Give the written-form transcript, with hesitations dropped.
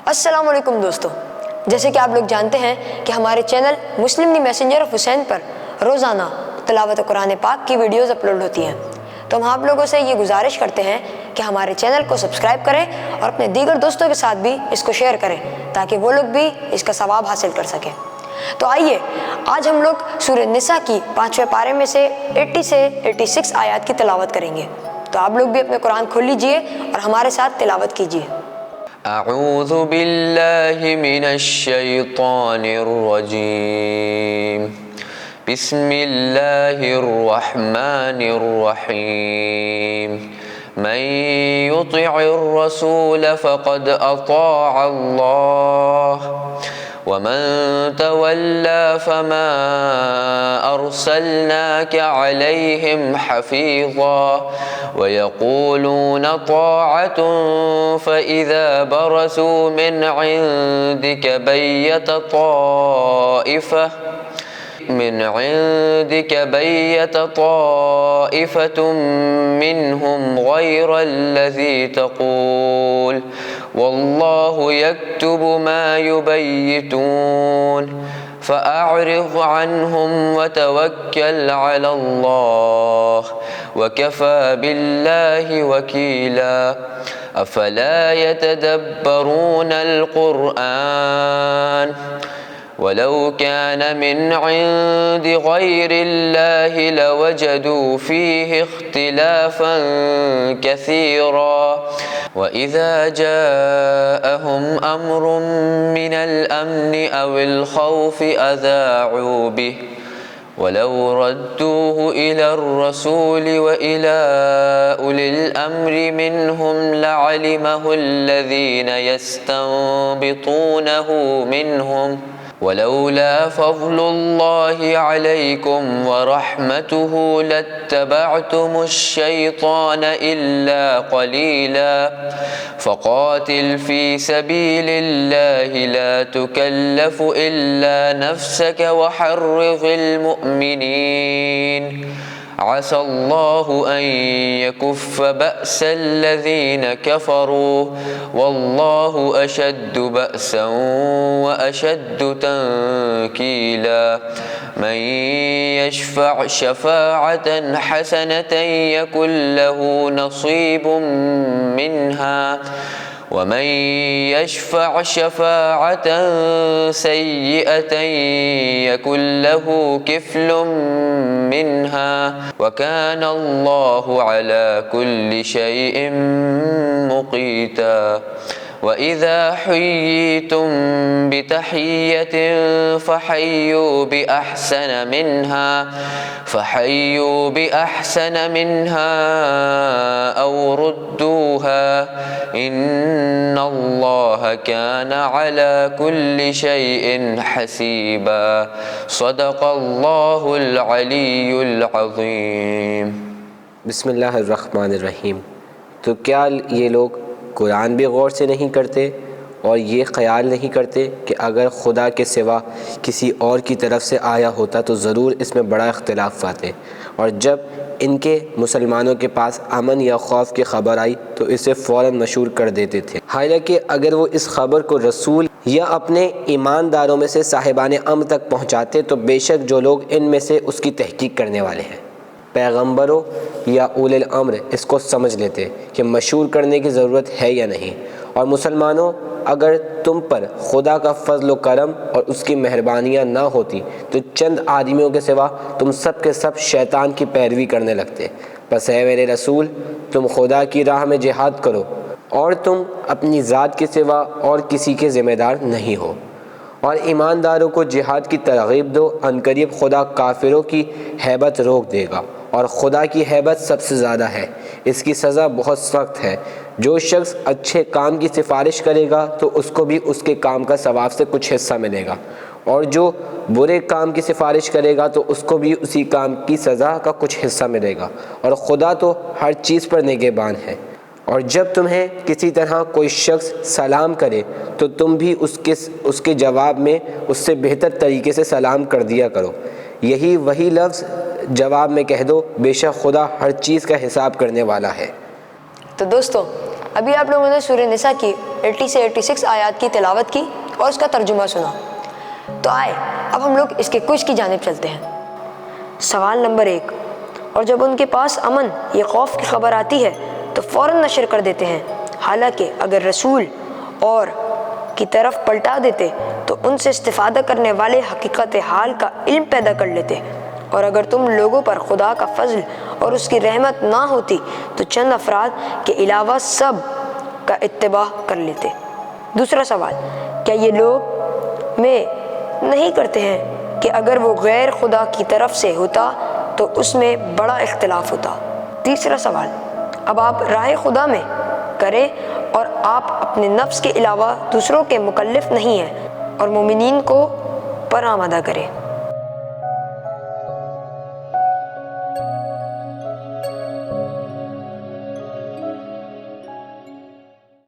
السلام علیکم دوستو، جیسے کہ آپ لوگ جانتے ہیں کہ ہمارے channel Muslim the messenger of Hussain پر روزانہ تلاوت قرآن پاک کی ویڈیوز اپلوڈ ہوتی ہیں، تو ہم آپ لوگوں سے یہ گزارش کرتے ہیں کہ ہمارے چینل کو سبسکرائب کریں اور اپنے دیگر دوستوں کے ساتھ بھی اس کو شیئر کریں تاکہ وہ لوگ بھی اس کا ثواب حاصل کر سکیں۔ تو آئیے آج ہم لوگ سورہ نساء کی 5ویں پارے میں سے 80 سے 86 آیات کی تلاوت کریں گے، تو آپ لوگ بھی اپنے قرآن کھول لیجئے اور ہمارے ساتھ تلاوت کیجئے۔ اعوذ باللہ من الشیطان الرجیم، بسم اللہ الرحمن الرحیم، من یطع الرسول فقد اطاع اللہ ومن تولى فما أرسلناك عليهم حفيظا ويقولون طاعة فإذا برزوا من عندك بيت طائفة منهم غير الذي تقول والله يكتب ما يبيتون فأعرض عنهم وتوكل على الله وكفى بالله وكيلا أفلا يتدبرون القرآن ولو كان من عند غير الله لوجدوا فيه اختلافا كثيرا وإذا جاءهم أمر من الأمن أو الخوف أذاعوا به ولو ردوه إلى الرسول وإلى أولي الأمر منهم لعلمه الذين يستنبطونه منهم ولولا فضل الله عليكم ورحمته لاتبعتم الشيطان إلا قليلا فقاتل في سبيل الله لا تكلف إلا نفسك وحرض المؤمنين عسى الله أن يكف بأس الذين كفروا والله أشد بأسا وأشد تنكيلا من يشفع شفاعة حسنة يكن له نصيب منها ومن يشفع شفاعة سيئة يكن له كفل منها وكان الله على كل شيء مقيتا وإذا حييتم بتحية فحيوا بأحسن منها أو ردوها إن الله كان على كل شيء حسيبا صدق الله العلي العظيم۔ بسم اللہ الرحمن الرحیم۔ تو کیا یہ لوگ قرآن بھی غور سے نہیں کرتے اور یہ خیال نہیں کرتے کہ اگر خدا کے سوا کسی اور کی طرف سے آیا ہوتا تو ضرور اس میں بڑا اختلاف آتے، اور جب ان کے مسلمانوں کے پاس امن یا خوف کی خبر آئی تو اسے فوراً مشہور کر دیتے تھے، حالانکہ اگر وہ اس خبر کو رسول یا اپنے ایمانداروں میں سے صاحبان امر تک پہنچاتے تو بے شک جو لوگ ان میں سے اس کی تحقیق کرنے والے ہیں پیغمبروں یا اولی الامر اس کو سمجھ لیتے کہ مشہور کرنے کی ضرورت ہے یا نہیں۔ اور مسلمانوں، اگر تم پر خدا کا فضل و کرم اور اس کی مہربانیاں نہ ہوتی تو چند آدمیوں کے سوا تم سب کے سب شیطان کی پیروی کرنے لگتے۔ بس اے میرے رسول، تم خدا کی راہ میں جہاد کرو اور تم اپنی ذات کے سوا اور کسی کے ذمہ دار نہیں ہو، اور ایمانداروں کو جہاد کی ترغیب دو، عنقریب خدا کافروں کی ہیبت روک دے گا، اور خدا کی ہیبت سب سے زیادہ ہے، اس کی سزا بہت سخت ہے۔ جو شخص اچھے کام کی سفارش کرے گا تو اس کو بھی اس کے کام کا ثواب سے کچھ حصہ ملے گا، اور جو برے کام کی سفارش کرے گا تو اس کو بھی اسی کام کی سزا کا کچھ حصہ ملے گا، اور خدا تو ہر چیز پر نگہبان ہے۔ اور جب تمہیں کسی طرح کوئی شخص سلام کرے تو تم بھی اس کے جواب میں اس سے بہتر طریقے سے سلام کر دیا کرو، یہی وہی لفظ جواب میں کہہ دو، بے شک خدا ہر چیز کا حساب کرنے والا ہے۔ تو دوستو، ابھی آپ لوگوں نے سورہ نساء کی 80 سے 86 آیات کی تلاوت کی اور اس کا ترجمہ سنا، تو آئے اب ہم لوگ اس کے کوئز کی جانب چلتے ہیں۔ سوال نمبر 1، اور جب ان کے پاس امن یا خوف کی خبر آتی ہے تو فوراً نشر کر دیتے ہیں، حالانکہ اگر رسول اور کی طرف پلٹا دیتے تو ان سے استفادہ کرنے والے حقیقت حال کا علم پیدا کر لیتے، اور اگر تم لوگوں پر خدا کا فضل اور اس کی رحمت نہ ہوتی تو چند افراد کے علاوہ سب کا اتباع کر لیتے۔ دوسرا سوال، کیا یہ لوگ میں نہیں کرتے ہیں کہ اگر وہ غیر خدا کی طرف سے ہوتا تو اس میں بڑا اختلاف ہوتا؟ تیسرا سوال، اب آپ راہ خدا میں کریں اور آپ اپنے نفس کے علاوہ دوسروں کے مکلف نہیں ہیں اور مومنین کو پر آمادہ کریں۔